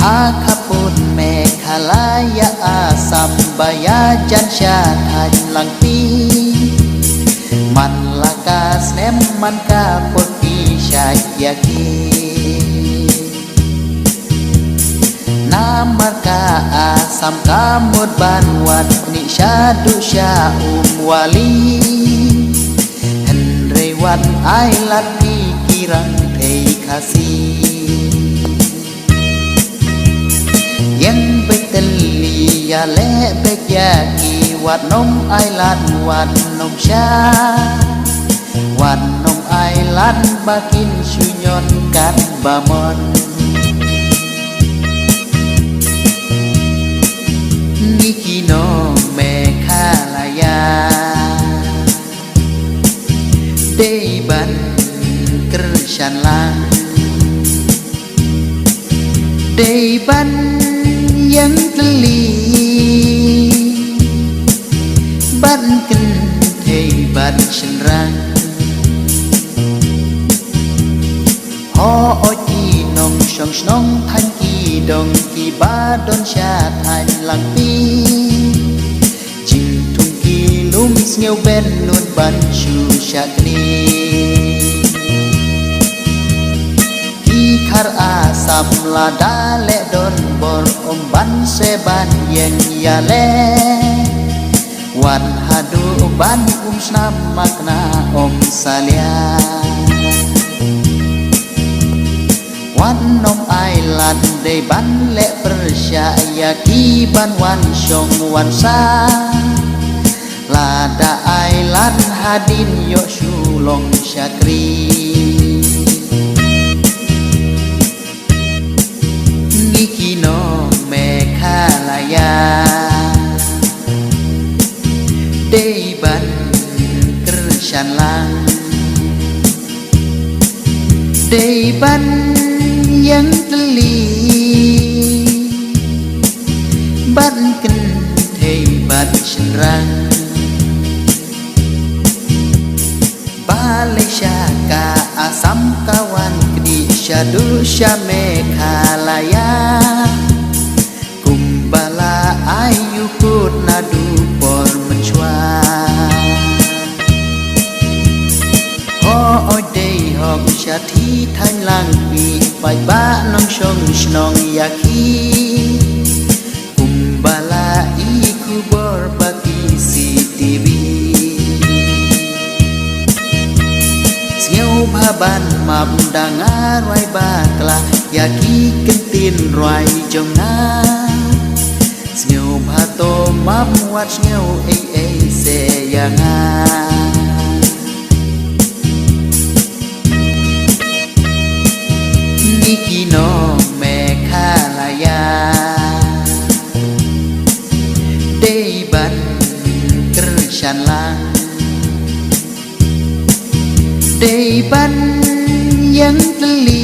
Hakapun me khalaya asambaya jansya thanh pi man lakas nem man kapot pi syayaki namar ka asam kamut banwat ni syadu sya wali henrewan ai lat pikirang thei kasih yang beteli ya le begyaki wat nom ai lat wat nom sya wat nom ai lat bakin sunyon kat bamon nikino me khalaya deiban kersyan lang deiban yang teli ban ken thei ban senrang ho oji nong song snong thanh ki dong ki ba don sha thanh lang pi chim thung ki lum sneu ben nun ban chu sha kni khar asam lada le don bor om ban se ban yen ya le wan hadu ban snam makna om salia wan nom ai lan de ban le persyaya ki ban wan shong wan sa lada ai lan hadin yo shulong syakri nikino me khalaya deiban kersyan lang deiban yang teli ban ken thei ban senrang balai syaka asam kawan kedi syadu syame khalaya kumbala ayu put nadu por menchua ho odei hok syati thanh lang pi pai ba nong shong snong yaki kumbala iku bor baki si tv ngeu baban map dangar wai bakla yaki kentin roi jong na ngeu bato map wat ngeu ei se yanga nikino me khalaya deiban kersyan lang deiban yang teli